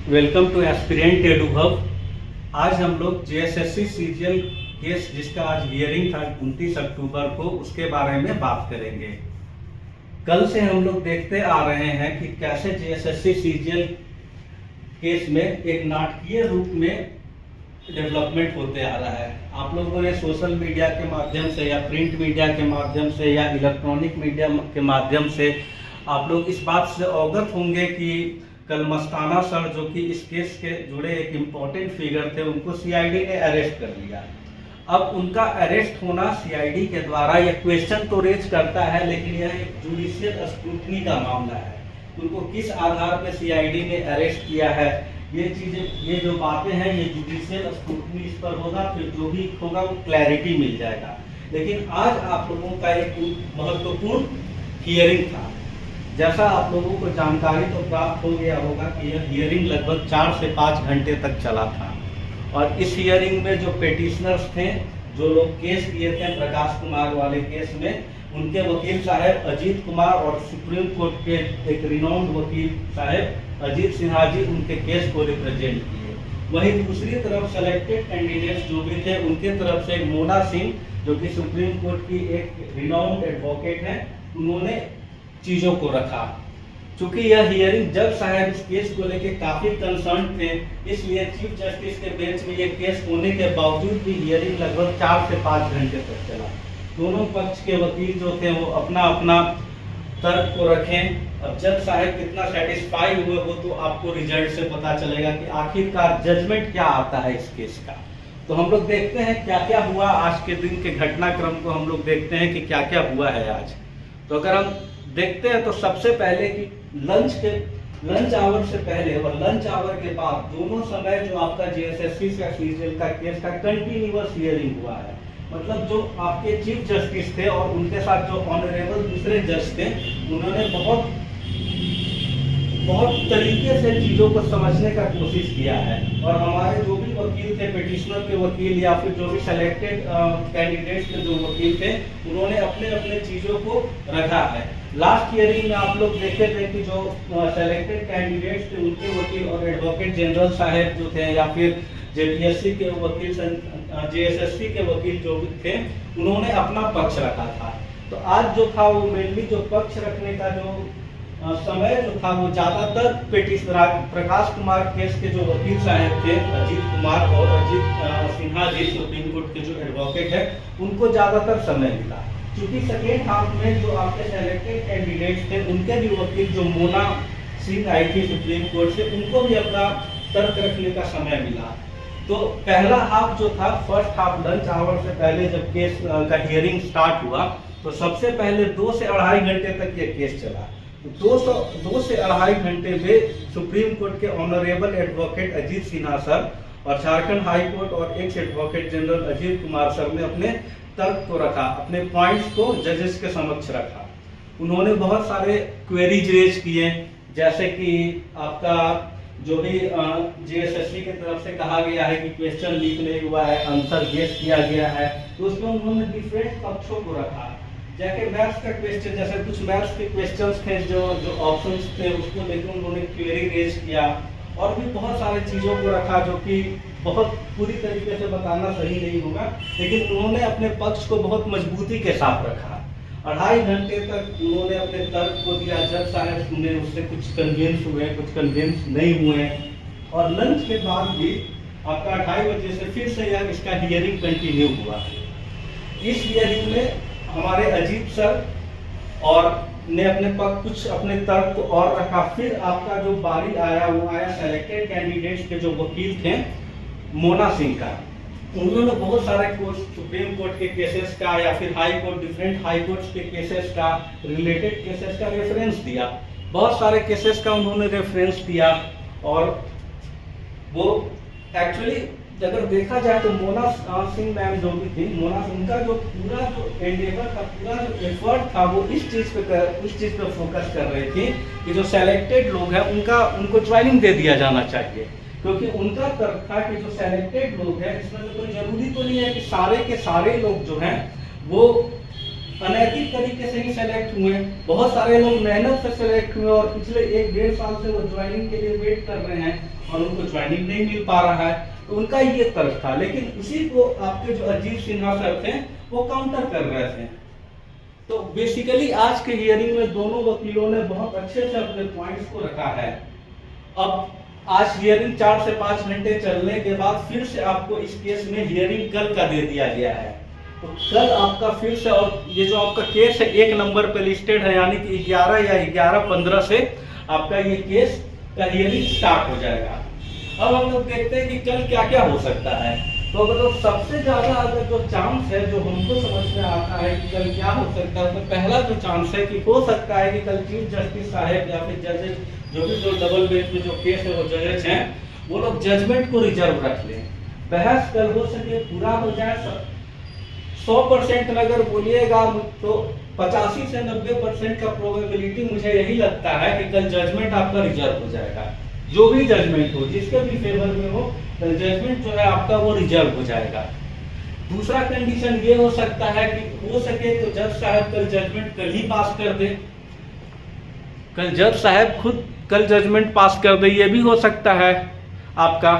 Welcome to Aspirant Edu Hub. आज हम लोग जेएसएससी सीजीएल केस जिसका आज हियरिंग था 29 अक्टूबर को, उसके बारे में बात करेंगे। कल से हम लोग देखते आ रहे हैं कि कैसे जेएसएससी सीजीएल केस में एक नाटकीय रूप में डेवलपमेंट होते आ रहा है। आप लोगों ने सोशल मीडिया के माध्यम से या प्रिंट मीडिया के माध्यम से या इलेक्ट्रॉनिक मीडिया के माध्यम से आप लोग इस बात से अवगत होंगे कि कल मस्ताना सर, जो कि इस केस के जुड़े एक इम्पॉर्टेंट फिगर थे, उनको सीआईडी ने अरेस्ट कर लिया। अब उनका अरेस्ट होना सीआईडी के द्वारा यह क्वेश्चन तो रेज करता है, लेकिन यह एक जुडिशियल स्क्रूटनी का मामला है। उनको किस आधार पर सीआईडी ने अरेस्ट किया है, ये चीजें, ये जो बातें हैं, ये जुडिशियल स्क्रूटनी इस पर होगा, फिर जो भी होगा वो क्लैरिटी मिल जाएगा। लेकिन आज आप लोगों का एक महत्वपूर्ण हियरिंग था। जैसा आप लोगों को जानकारी तो प्राप्त हो गया होगा कि यह हियरिंग लगभग 4 से 5 घंटे तक चला था। और इस हियरिंग में जो पेटिशनर्स थे, जो लोग केस किए थे प्रकाश कुमार वाले केस में, उनके वकील साहब अजीत कुमार और सुप्रीम कोर्ट के एक रिनाउंड वकील साहब अजीत सिन्हा जी उनके केस को रिप्रेजेंट किए। वहीं दूसरी तरफ सेलेक्टेड कैंडिडेट्स जो भी थे, उनके तरफ से मोना सिंह, जो कि सुप्रीम कोर्ट की एक रिनाउंड एडवोकेट है, उन्होंने चीजों को रखा। चूंकि यह हियरिंग जज साहब इस केस को लेकर काफी कंसर्न थे, इसलिए चीफ जस्टिस के बेंच में यह केस होने के बावजूद भी हियरिंग लगभग 4 से 5 घंटे तक चला। दोनों पक्ष के वकील जो थे वो अपना अपना तर्क को रखें। अब जज साहब कितना सेटिस्फाई हुए वो तो आपको रिजल्ट से पता चलेगा कि आखिरकार जजमेंट क्या आता है इस केस का। तो हम लोग देखते हैं क्या क्या हुआ। आज के दिन के घटनाक्रम को हम लोग देखते हैं कि क्या क्या हुआ है आज। तो अगर हम देखते हैं तो सबसे पहले कि लंच आवर से पहले और लंच आवर के बाद दोनों समय जो आपका जेएसएससी का सीजीएल का केस का कंटिन्यूअस हियरिंग हुआ है। मतलब जो आपके चीफ जस्टिस थे और उनके साथ जो ऑनरेबल दूसरे जज थे, उन्होंने बहुत तरीके से चीज़ों को समझने का कोशिश किया है। और हमारे जो भी वकील थे, पिटिशनर के वकील या फिर जो भी सेलेक्टेड कैंडिडेट्स के जो वकील थे, उन्होंने अपने अपने चीज़ों को रखा है। लास्ट हियरिंग में आप लोग देखे थे कि जो सेलेक्टेड कैंडिडेट्स थे, उनके वकील और एडवोकेट जनरल साहब जो थे या फिर जेपीएससी के वकील, जेएसएससी के वकील जो भी थे, उन्होंने अपना पक्ष रखा था। तो आज जो था वो मेनली जो पक्ष रखने का जो समय जो था वो ज़्यादातर प्रकाश कुमार केस के जो वकील साहब थे, अजीत कुमार और अजीत सिन्हा जी, सुप्रीम कोर्ट के जो एडवोकेट है, उनको ज़्यादातर समय मिला। क्योंकि सेकेंड हाफ में जो आपके सेलेक्टेड कैंडिडेट्स थे, उनके भी वकील जो मोना सिंह आई थी सुप्रीम कोर्ट से, उनको भी अपना तर्क रखने का समय मिला। तो पहला हाफ जो था, फर्स्ट हाफ लंच आवर से पहले जब केस का हियरिंग स्टार्ट हुआ, तो सबसे पहले 2 से 2.5 घंटे तक ये केस चला। 2 से 2.5 घंटे में सुप्रीम कोर्ट के honourable advocate Ajit Sinha sir और झारखंड हाई कोर्ट और x advocate general Ajit Kumar sir ने अपने तर्क को रखा, अपने पॉइंट्स को जजेस के समक्ष रखा। उन्होंने बहुत सारे क्वेरीज रेज किए, जैसे कि आपका जो भी जेएसएससी की तरफ से कहा गया है कि क्वेश्चन लीक नहीं हुआ है, आंसर गेस किया गया है, तो उसमें उन्होंने डिफरेंट पक्षों को रखा। जैसे मैथ्स का क्वेश्चन, जैसे कुछ मैथ्स के क्वेश्चंस थे जो ऑप्शंस थे, उसको लेकर उन्होंने क्वेरी रेज किया। और भी बहुत सारी चीज़ों को रखा जो कि बहुत पूरी तरीके से बताना सही नहीं होगा, लेकिन उन्होंने अपने पक्ष को बहुत मजबूती के साथ रखा। 2.5 घंटे तक उन्होंने अपने तर्क को दिया। जज साहब सुने, उससे कुछ कन्विंस हुए, कुछ कन्विंस नहीं हुए। और लंच के बाद भी आपका 2:30 बजे से फिर से यह इसका हियरिंग कंटिन्यू हुआ। इस हियरिंग में हमारे अजीत सर और ने कुछ अपने तर्क को और रखा। फिर आपका जो बारी आया वो आया सेलेक्टेड कैंडिडेट्स के जो वकील थे, मोना सिंह का। उन्होंने बहुत सारे कोर्ट, सुप्रीम कोर्ट के केसेस का या फिर high court, different high courts के केसेस का, रिलेटेड केसेस का रेफरेंस दिया। बहुत सारे केसेस का उन्होंने रेफरेंस दिया। और वो एक्चुअली अगर देखा जाए तो मोना सिंह मैम जो भी थी, मोना सिंह का जो पूरा जो एंडेवर था, पूरा जो एफर्ट था, वो इस चीज़ पे फोकस कर रहे थे कि जो सेलेक्टेड लोग हैं उनको ज्वाइनिंग दे दिया जाना चाहिए। क्योंकि उनका तर्क था कि जो सेलेक्टेड लोग हैं, इसमें तो कोई जरूरी तो नहीं है कि सारे के सारे लोग जो हैं वो अनैतिक तरीके से ही सेलेक्ट हुए, बहुत सारे लोग मेहनत से सेलेक्ट हुए और पिछले 1-1.5 साल से वो ज्वाइनिंग के लिए वेट कर रहे हैं और उनको ज्वाइनिंग नहीं मिल पा रहा है। तो उनका ये तर्क था, लेकिन उसी को आपके जो अजीत सिन्हा सर थे वो काउंटर कर रहे थे। तो बेसिकली आज के हियरिंग में दोनों वकीलों ने बहुत अच्छे से अपने पॉइंट्स को रखा है। अब आज हियरिंग 4 से 5 घंटे चलने के बाद फिर से आपको इस केस में हियरिंग कल का दे दिया गया है। तो कल आपका फिर से, और ये जो आपका केस है 1 नंबर पे लिस्टेड है, यानी कि 11 या 11-15 से आपका ये केस का हियरिंग स्टार्ट हो जाएगा। अब हम लोग देखते हैं कि कल क्या क्या हो सकता है। तो मतलब सबसे ज्यादा अगर जो चांस है जो हमको समझ में आता है कि कल क्या हो सकता है, तो पहला जो चांस है कि हो सकता है कि कल चीफ जस्टिस साहब या फिर जजेस जो डबल बेंच में जो केस है वो जजेस हैं वो लोग जजमेंट को रिजर्व रख लें। बहस कल हो सके पूरा हो जाए 100% अगर बोलिएगा तो 85 से 90% का प्रोबेबिलिटी मुझे यही लगता है कि कल जजमेंट आपका रिजर्व हो जाएगा। जो भी जजमेंट हो, जिसके भी फेवर में हो, कल जजमेंट जो है आपका वो रिजर्व हो जाएगा। दूसरा कंडीशन ये हो सकता है कि हो सके तो जज साहब कल जजमेंट कल ही पास कर दे, कल जज साहब खुद कल जजमेंट पास कर दे, ये भी हो सकता है आपका।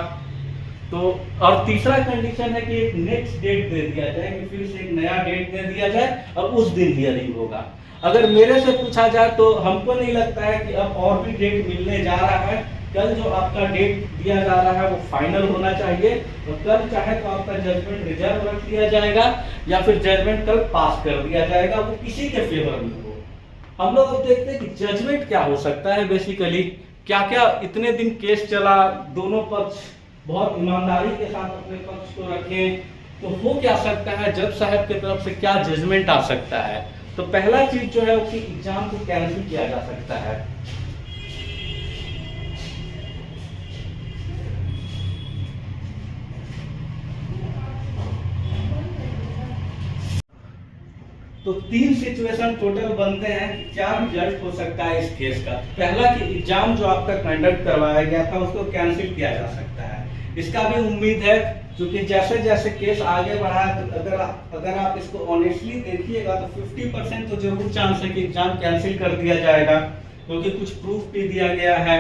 तो और तीसरा कंडीशन है कि एक नेक्स्ट डेट दे दिया जाए, कि फिर से एक नया डेट दे दिया जाए और उस दिन हियरिंग होगा। अगर मेरे से पूछा जाए तो हमको नहीं लगता है कि अब और भी डेट मिलने जा रहा है। कल जो आपका डेट दिया जा रहा है वो फाइनल होना चाहिए, और कल चाहे तो आपका जजमेंट रिजर्व रख दिया जाएगा या फिर जजमेंट कल पास कर दिया जाएगा, वो किसी के फेवर में हो। हम लोग अब देखते हैं कि जजमेंट क्या हो सकता है। बेसिकली क्या क्या इतने दिन केस चला, दोनों पक्ष बहुत ईमानदारी के साथ अपने पक्ष को रखें, तो हो क्या सकता है, जज साहब की तरफ से क्या जजमेंट आ सकता है। तो पहला चीज जो है उसकी एग्जाम को कैंसिल किया जा सकता है। तो 3 सिचुएशन टोटल बनते हैं कि क्या रिजल्ट हो सकता है इस केस का। पहला कि एग्जाम जो आपका कंडक्ट करवाया गया था उसको कैंसिल किया जा सकता है। इसका भी उम्मीद है, क्योंकि जैसे जैसे केस आगे बढ़ा है तो अगर आप इसको ऑनेस्टली देखिएगा तो 50% तो जरूर चांस है कि एग्जाम कैंसिल कर दिया जाएगा, क्योंकि कुछ प्रूफ भी दिया गया है,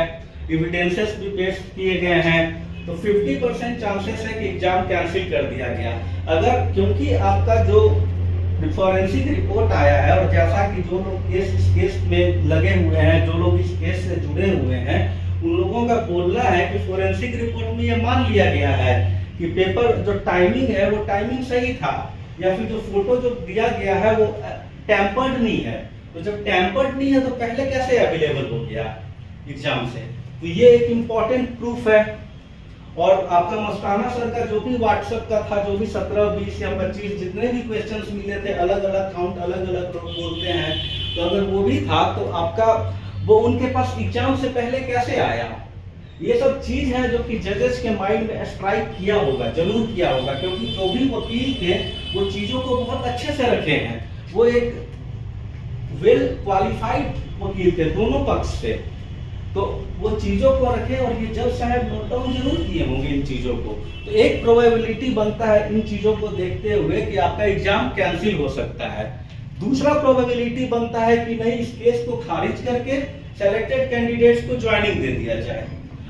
एविडेंसेस भी पेश किए गए हैं। तो 50% चांसेस है कि एग्जाम कैंसिल कर दिया गया। अगर क्योंकि आपका जो फॉरेंसिक रिपोर्ट आया है और जैसा कि जो लोग इस केस में लगे हुए हैं, जो लोग इस केस से जुड़े हुए हैं, उन लोगों का बोलना है कि फॉरेंसिक रिपोर्ट में ये मान लिया गया है कि पेपर जो टाइमिंग है वो टाइमिंग सही था, या फिर जो फोटो जो दिया गया है वो टेम्पर्ड नहीं है। तो जब टेम्पर्ड नहीं है तो पहले कैसे अवेलेबल हो गया एग्जाम से, तो ये एक इम्पॉर्टेंट प्रूफ है। और आपका मस्ताना सर का जो भी व्हाट्सएप का था, जो भी 17, 20 या 25 जितने भी क्वेश्चंस मिले थे, अलग अलग काउंट अलग अलग लोग बोलते हैं, तो अगर वो भी था तो आपका वो उनके पास एग्जाम से पहले कैसे आया। ये सब चीज है जो कि जजेस के माइंड में स्ट्राइक किया होगा, जरूर किया होगा, क्योंकि जो भी वकील थे वो चीजों को बहुत अच्छे से रखे हैं। वो एक वेल क्वालिफाइड वकील थे दोनों पक्ष से, तो वो चीजों को रखे और ये जज साहब नोट डाउन जरूर किए होंगे इन चीजों को। तो एक प्रोबेबिलिटी बनता है इन चीजों को देखते हुए कि आपका एग्जाम कैंसिल हो सकता है। दूसरा प्रोबेबिलिटी बनता है कि नहीं, इस केस को खारिज करके सेलेक्टेड कैंडिडेट्स को ज्वाइनिंग दे दिया जाए।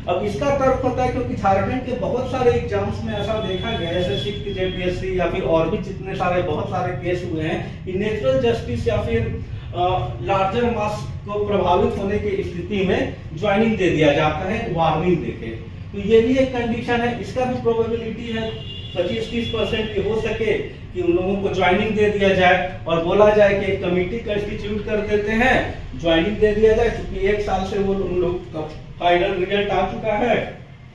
अब इसका तर्क होता है क्योंकि झारखंड के बहुत सारे एग्जाम्स में ऐसा देखा गया है, जैसे सिक्स जेपीएससी या फिर और भी जितने सारे बहुत सारे केस हुए हैं कि नेचुरल जस्टिस या फिर लार्जर मास को प्रभावित होने की स्थिति में ज्वाइनिंग दे दिया जाता है वार्निंग देके। तो ये भी एक कंडीशन है, इसका भी प्रोबेबिलिटी है 25-30% की हो सके कि उन लोगों को ज्वाइनिंग दे दिया जाए और बोला जाए कि एक कमेटी कंस्टिट्यूट कर देते हैं, ज्वाइनिंग दे दिया जाए, क्योंकि 1 साल से वो उन लोग का फाइनल रिजल्ट आ चुका है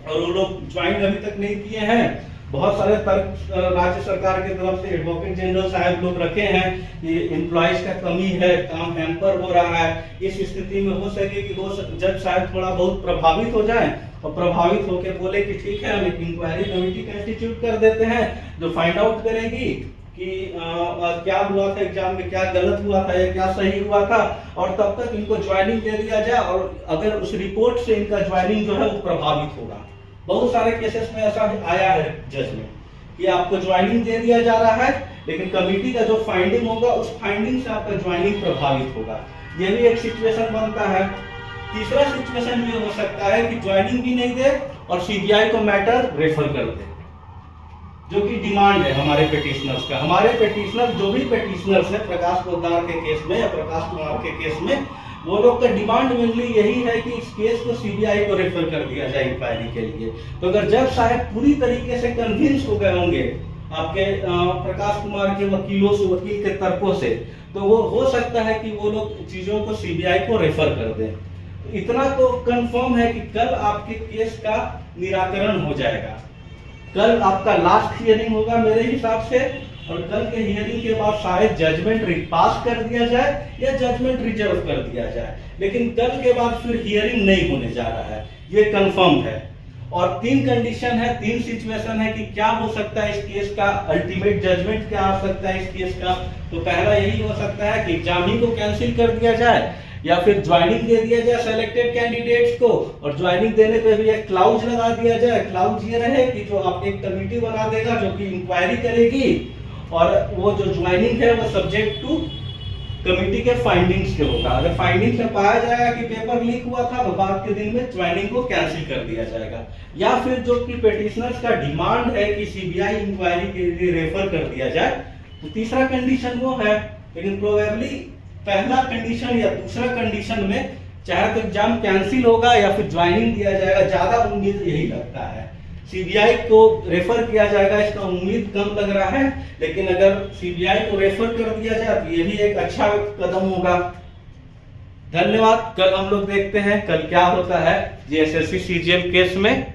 और वो लोग ज्वाइन अभी तक नहीं किए हैं। बहुत सारे तर्क राज्य सरकार की तरफ से एडवोकेट जनरल साहब लोग रखे हैं कि एम्प्लॉइज का कमी है, काम हैम्पर हो रहा है। इस स्थिति में हो सके कि वो जज साहब थोड़ा बहुत प्रभावित हो जाएं और प्रभावित होकर बोले कि ठीक है हम एक इंक्वायरी कमेटी कंस्टिट्यूट कर देते हैं जो फाइंड आउट करेगी कि क्या हुआ था एग्जाम में, क्या गलत हुआ था या क्या सही हुआ था, और तब तक इनको ज्वाइनिंग दे दिया जाए। और अगर उस रिपोर्ट से इनका ज्वाइनिंग जो है वो प्रभावित होगा। बहुत सारे केसेस में ऐसा आया है जज में कि आपको ज्वाइनिंग दे दिया जा रहा है, लेकिन कमेटी का जो फाइंडिंग होगा उस फाइंडिंग से आपका ज्वाइनिंग प्रभावित होगा। ये भी एक सिचुएशन बनता है। तीसरा सिचुएशन ये हो सकता है कि ज्वाइनिंग भी नहीं दे और सीबीआई को मैटर रेफर कर दे, जो कि डिमांड है हमारे पेटिशनर्स का। हमारे पेटिशनर जो भी पेटिशनर्स है प्रकाश पोद्दार के केस में या प्रकाश कुमार के केस में, वो लोग का डिमांड मेनली यही है कि इस केस को सीबीआई को रेफर कर दिया जाए इंक्वायरी के लिए। तो अगर जज साहब पूरी तरीके से कन्विंस हो गए होंगे आपके प्रकाश कुमार के वकीलों से, वकील के तर्कों से, तो वो हो सकता है कि वो लोग चीजों को सीबीआई को रेफर कर दें। तो इतना तो कंफर्म है कि कल आपके केस का निराकरण हो जाएगा। कल आपका लास्ट हियरिंग होगा मेरे हिसाब से, और कल के हियरिंग के बाद शायद जजमेंट पास कर दिया जाए या जजमेंट रिजर्व कर दिया जाए, लेकिन कल के बाद फिर हियरिंग नहीं होने जा रहा है, ये कंफर्म है। और 3 कंडीशन है, 3 सिचुएशन है कि क्या हो सकता है इस केस का अल्टीमेट जजमेंट, क्या आ सकता है इस केस का। तो पहला यही हो सकता है कि एग्जाम ही को कैंसिल कर दिया जाए, या फिर ज्वाइनिंग दे दिया जाए सेलेक्टेड कैंडिडेट्स को, और ज्वाइनिंग देने पे भी एक क्लाउज लगा दिया जाए। क्लाउज ये रहे कि जो आप एक कमेटी बना देगा जो कि इंक्वायरी करेगी, और वो जो ज्वाइनिंग है वो सब्जेक्ट टू कमेटी के फाइंडिंग्स के होगा। अगर फाइंडिंग्स में पाया जाएगा कि पेपर लीक हुआ था तो बाद के दिन में ज्वाइनिंग को कैंसिल कर दिया जाएगा। या फिर जो कि पेटिशनर्स का डिमांड है कि सीबीआई इंक्वायरी के लिए रेफर कर दिया जाए, तो तीसरा कंडीशन वो है। लेकिन प्रोबेबली पहला कंडीशन या दूसरा कंडीशन में चाहे तो एग्जाम कैंसिल होगा या फिर ज्वाइनिंग दिया जाएगा, ज्यादा उम्मीद यही लगता है। सीबीआई को रेफर किया जाएगा इसका उम्मीद कम लग रहा है, लेकिन अगर सीबीआई को रेफर कर दिया जाए तो ये भी एक अच्छा कदम होगा। धन्यवाद। कल हम लोग देखते हैं कल क्या होता है जीएसएससी सीजीएल केस में।